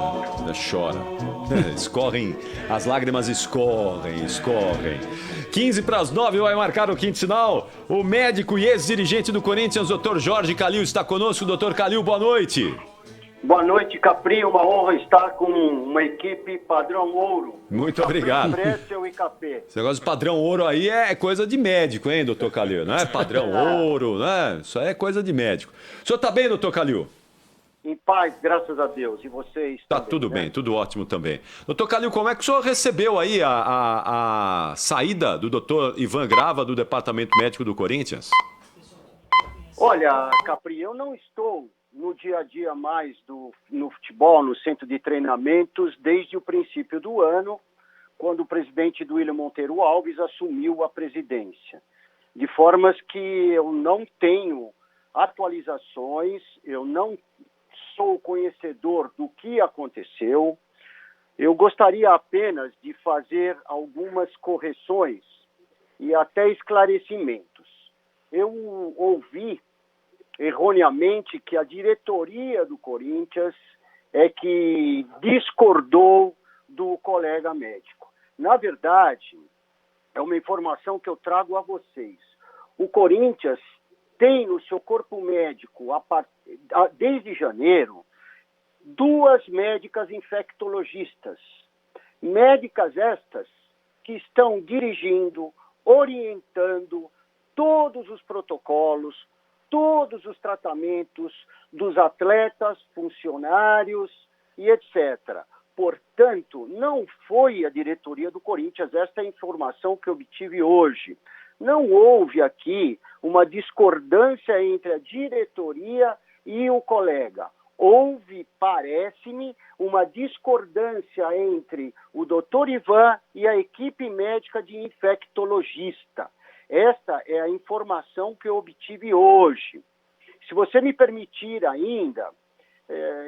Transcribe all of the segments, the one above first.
Ainda chora. Escorrem, as lágrimas escorrem. 15 para as 9 vai marcar o quinto sinal. O médico e ex-dirigente do Corinthians, Dr. Jorge Calil, está conosco. Dr. Calil, boa noite. Boa noite, Capri. Uma honra estar com uma equipe padrão ouro. Muito obrigado. Pretzel e Capê. Esse negócio de padrão ouro aí é coisa de médico, hein, doutor Calil? Não é padrão ouro, né? Isso aí é coisa de médico. O senhor tá bem, doutor Calil? Em paz, graças a Deus. E vocês Tá também, tudo né? bem, tudo ótimo também. Doutor Calil, como é que o senhor recebeu aí a saída do doutor Ivan Grava do Departamento Médico do Corinthians? Olha, Capri, eu não estou no dia a dia mais no futebol, no centro de treinamentos, desde o princípio do ano, quando o presidente Duílio Monteiro Alves assumiu a presidência. De formas que eu não tenho atualizações, eu não sou conhecedor do que aconteceu. Eu gostaria apenas de fazer algumas correções e até esclarecimentos. Eu ouvi erroneamente que a diretoria do Corinthians é que discordou do colega médico. Na verdade, é uma informação que eu trago a vocês. O Corinthians tem no seu corpo médico, desde janeiro, 2 médicas infectologistas. Médicas estas que estão dirigindo, orientando todos os protocolos, todos os tratamentos dos atletas, funcionários e etc. Portanto, não foi a diretoria do Corinthians, esta é a informação que eu obtive hoje. Não houve aqui uma discordância entre a diretoria e o colega. Houve, parece-me, uma discordância entre o doutor Ivan e a equipe médica de infectologista. Esta é a informação que eu obtive hoje. Se você me permitir ainda,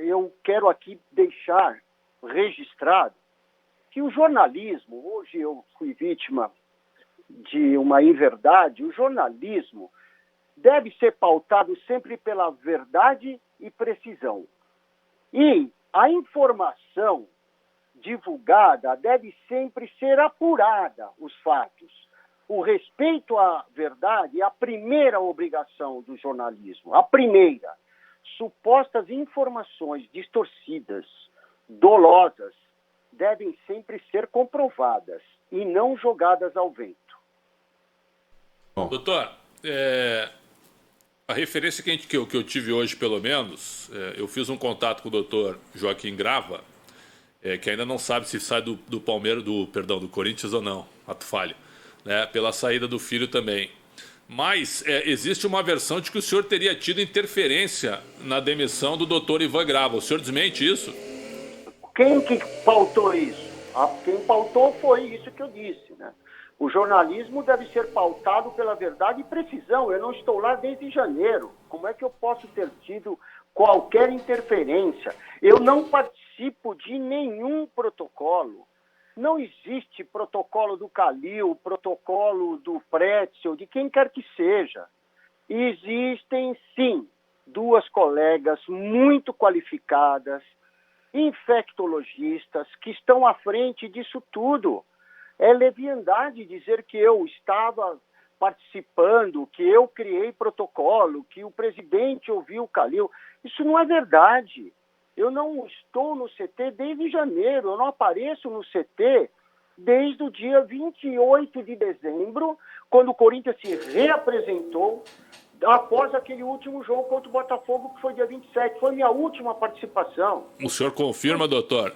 eu quero aqui deixar registrado que o jornalismo, hoje eu fui vítima de uma inverdade, o jornalismo deve ser pautado sempre pela verdade e precisão. E a informação divulgada deve sempre ser apurada, os fatos. O respeito à verdade é a primeira obrigação do jornalismo. A primeira, supostas informações distorcidas, dolosas, devem sempre ser comprovadas e não jogadas ao vento. Bom. Doutor, a referência que eu tive hoje, pelo menos, eu fiz um contato com o doutor Joaquim Grava, que ainda não sabe se sai do Palmeiras, do Corinthians ou não, ato falho. Né, pela saída do filho também. Mas existe uma versão de que o senhor teria tido interferência na demissão do doutor Ivan Grava. O senhor desmente isso? Quem que pautou isso? Quem pautou foi isso que eu disse, né? O jornalismo deve ser pautado pela verdade e precisão. Eu não estou lá desde janeiro. Como é que eu posso ter tido qualquer interferência? Eu não participo de nenhum protocolo. Não existe protocolo do Calil, protocolo do Pretzel, de quem quer que seja. Existem, sim, 2 colegas muito qualificadas, infectologistas, que estão à frente disso tudo. É leviandade dizer que eu estava participando, que eu criei protocolo, que o presidente ouviu o Calil. Isso não é verdade. Eu não estou no CT desde janeiro, eu não apareço no CT desde o dia 28 de dezembro, quando o Corinthians se reapresentou após aquele último jogo contra o Botafogo, que foi dia 27. Foi minha última participação. O senhor confirma, doutor?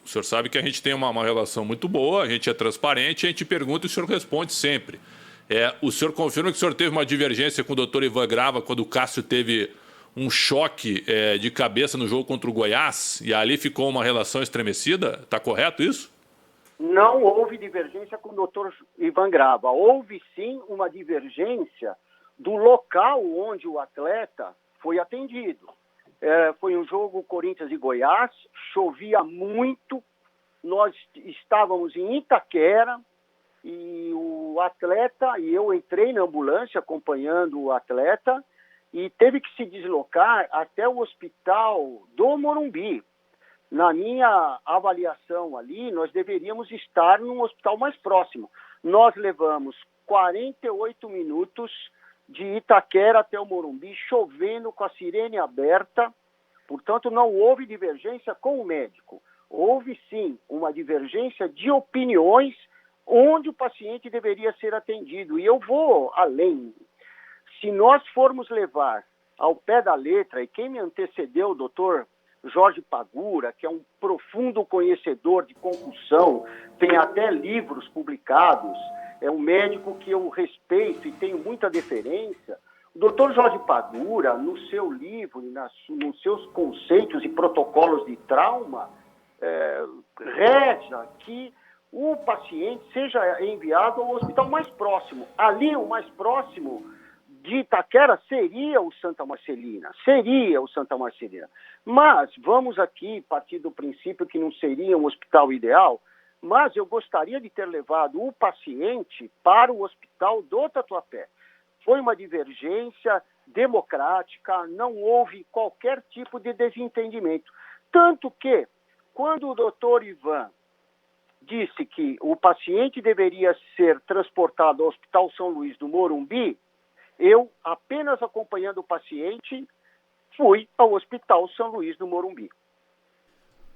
O senhor sabe que a gente tem uma relação muito boa, a gente é transparente, a gente pergunta e o senhor responde sempre. O senhor confirma que o senhor teve uma divergência com o doutor Ivan Grava quando o Cássio teve um choque de cabeça no jogo contra o Goiás e ali ficou uma relação estremecida? Está correto isso? Não houve divergência com o doutor Ivan Grava. Houve sim uma divergência do local onde o atleta foi atendido. Foi um jogo Corinthians e Goiás, chovia muito, nós estávamos em Itaquera e o atleta, e eu entrei na ambulância acompanhando o atleta, e teve que se deslocar até o hospital do Morumbi. Na minha avaliação ali, nós deveríamos estar num hospital mais próximo. Nós levamos 48 minutos de Itaquera até o Morumbi, chovendo, com a sirene aberta. Portanto, não houve divergência com o médico. Houve, sim, uma divergência de opiniões onde o paciente deveria ser atendido. E eu vou além. Se nós formos levar ao pé da letra, e quem me antecedeu, o doutor Jorge Pagura, que é um profundo conhecedor de concussão, tem até livros publicados, é um médico que eu respeito e tenho muita deferência. O doutor Jorge Pagura, no seu livro, nos seus conceitos e protocolos de trauma, reza que o paciente seja enviado ao hospital mais próximo. Ali, o mais próximo de Itaquera seria o Santa Marcelina. Mas vamos aqui partir do princípio que não seria um hospital ideal, mas eu gostaria de ter levado o paciente para o hospital do Tatuapé. Foi uma divergência democrática, não houve qualquer tipo de desentendimento. Tanto que, quando o doutor Ivan disse que o paciente deveria ser transportado ao Hospital São Luís do Morumbi, eu, apenas acompanhando o paciente, fui ao Hospital São Luís do Morumbi.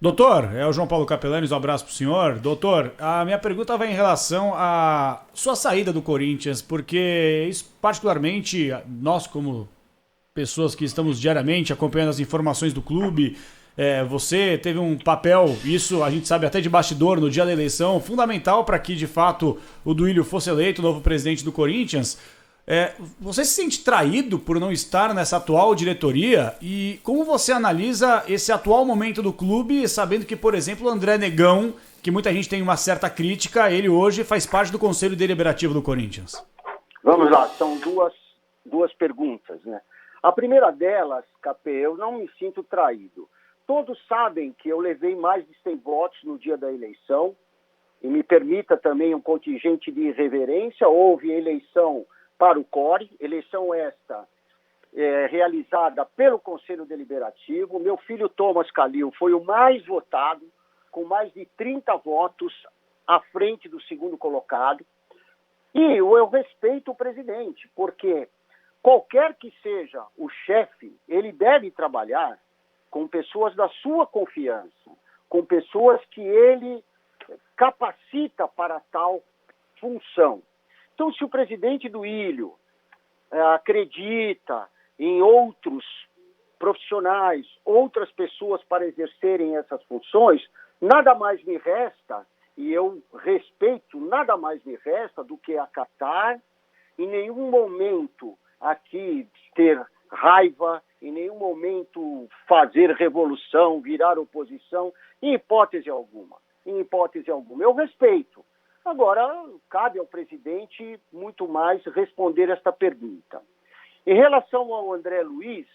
Doutor, é o João Paulo Capelanes, um abraço para o senhor. Doutor, a minha pergunta vai em relação à sua saída do Corinthians, porque isso, particularmente, nós como pessoas que estamos diariamente acompanhando as informações do clube, você teve um papel, isso a gente sabe até de bastidor, no dia da eleição, fundamental para que, de fato, o Duílio fosse eleito novo presidente do Corinthians. Você se sente traído por não estar nessa atual diretoria? E como você analisa esse atual momento do clube, sabendo que, por exemplo, o André Negão, que muita gente tem uma certa crítica, ele hoje faz parte do Conselho Deliberativo do Corinthians? Vamos lá, são duas perguntas, né? A primeira delas, Capê, eu não me sinto traído. Todos sabem que eu levei mais de 100 votos no dia da eleição, e me permita também um contingente de irreverência. Houve eleição para o CORE, eleição esta realizada pelo Conselho Deliberativo. Meu filho Thomas Calil foi o mais votado, com mais de 30 votos à frente do segundo colocado. E eu respeito o presidente, porque qualquer que seja o chefe, ele deve trabalhar com pessoas da sua confiança, com pessoas que ele capacita para tal função. Então, se o presidente Duílio acredita em outros profissionais, outras pessoas para exercerem essas funções, nada mais me resta, e eu respeito, nada mais me resta do que acatar, em nenhum momento aqui ter raiva, em nenhum momento fazer revolução, virar oposição, em hipótese alguma. Eu respeito. Agora, cabe ao presidente muito mais responder esta pergunta. Em relação ao André Luiz,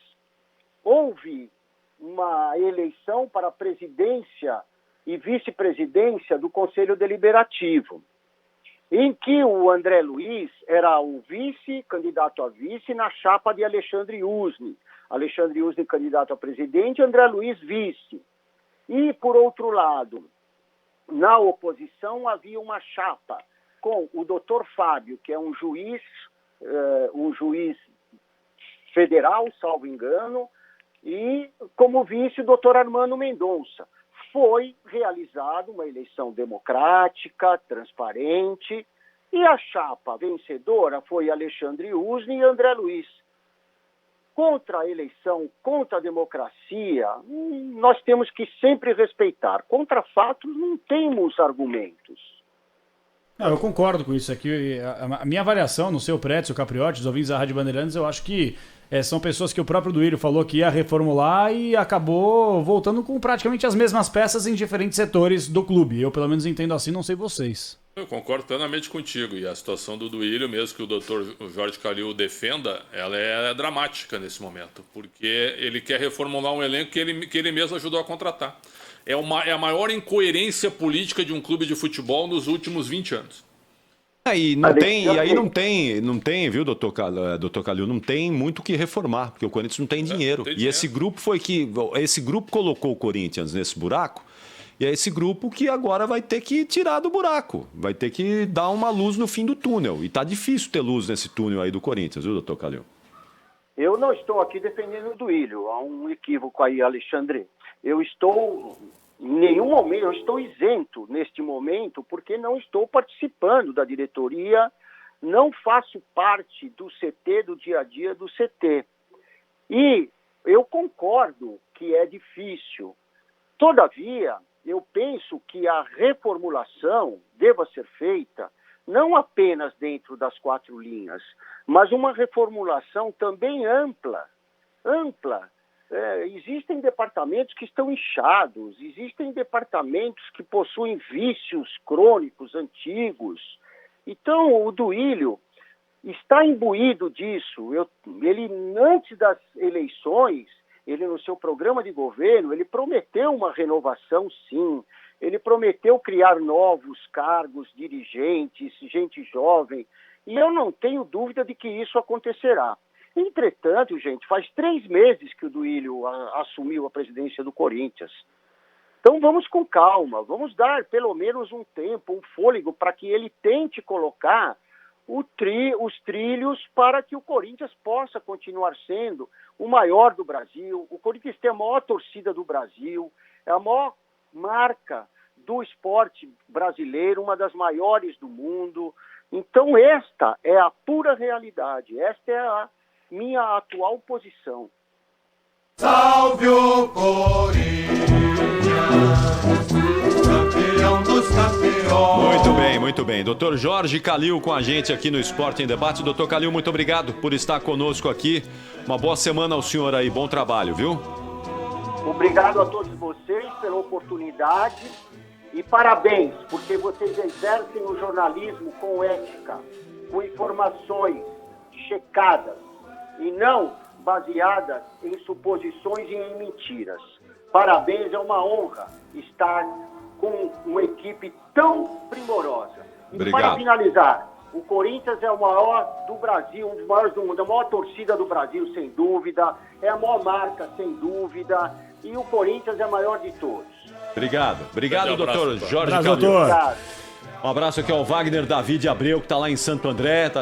houve uma eleição para a presidência e vice-presidência do Conselho Deliberativo, em que o André Luiz era o vice, candidato a vice, na chapa de Alexandre Usni. Alexandre Usni, candidato a presidente, André Luiz, vice. E, por outro lado, na oposição havia uma chapa com o doutor Fábio, que é um juiz federal, salvo engano, e como vice o doutor Armando Mendonça. Foi realizada uma eleição democrática, transparente, e a chapa vencedora foi Alexandre Usni e André Luiz. Contra a eleição, contra a democracia, nós temos que sempre respeitar. Contra fatos não temos argumentos. Não, eu concordo com isso aqui. A minha avaliação no seu prédio, Capriotti, os ouvintes da Rádio Bandeirantes, eu acho que são pessoas que o próprio Duílio falou que ia reformular e acabou voltando com praticamente as mesmas peças em diferentes setores do clube. Eu, pelo menos, entendo assim, não sei vocês. Eu concordo plenamente contigo. E a situação do Duílio, mesmo que o doutor Jorge Calil defenda, ela é dramática nesse momento, porque ele quer reformular um elenco que ele mesmo ajudou a contratar. É a maior incoerência política de um clube de futebol nos últimos 20 anos. E não tem, e aí não tem, viu, doutor Calil, não tem muito o que reformar, porque o Corinthians não tem dinheiro. Tem E dinheiro. esse grupo colocou o Corinthians nesse buraco, e é esse grupo que agora vai ter que tirar do buraco, vai ter que dar uma luz no fim do túnel. E tá difícil ter luz nesse túnel aí do Corinthians, viu, doutor Calil? Eu não estou aqui defendendo o Duílio, há um equívoco aí, Alexandre. Eu estou, em nenhum momento, eu estou isento neste momento, porque não estou participando da diretoria, não faço parte do CT, do dia a dia do CT. E eu concordo que é difícil. Todavia, eu penso que a reformulação deva ser feita não apenas dentro das 4 linhas, mas uma reformulação também ampla. Existem departamentos que estão inchados, existem departamentos que possuem vícios crônicos, antigos. Então, o Duílio está imbuído disso. Ele, antes das eleições, ele no seu programa de governo, ele prometeu uma renovação, sim. Ele prometeu criar novos cargos, dirigentes, gente jovem. E eu não tenho dúvida de que isso acontecerá. Entretanto, gente, faz 3 meses que o Duílio assumiu a presidência do Corinthians. Então vamos com calma, vamos dar pelo menos um tempo, um fôlego, para que ele tente colocar os trilhos para que o Corinthians possa continuar sendo o maior do Brasil. O Corinthians tem a maior torcida do Brasil, é a maior marca do esporte brasileiro, uma das maiores do mundo. Então esta é a pura realidade, esta é a minha atual posição. Salve o Corinthians, campeão dos campeões. Muito bem. Doutor Jorge Calil com a gente aqui no Esporte em Debate. Doutor Calil, muito obrigado por estar conosco aqui. Uma boa semana ao senhor aí, bom trabalho, viu? Obrigado a todos vocês pela oportunidade e parabéns, porque vocês exercem o jornalismo com ética, com informações checadas e não baseadas em suposições e em mentiras. Parabéns, é uma honra estar com uma equipe tão primorosa. E Obrigado. para finalizar, o Corinthians é o maior do Brasil, um dos maiores do mundo, a maior torcida do Brasil, sem dúvida, é a maior marca, sem dúvida, e o Corinthians é a maior de todos. Obrigado, doutor Jorge Abraço, Calil. doutor. Obrigado. Um abraço aqui ao Wagner David Abreu, que está lá em Santo André, tá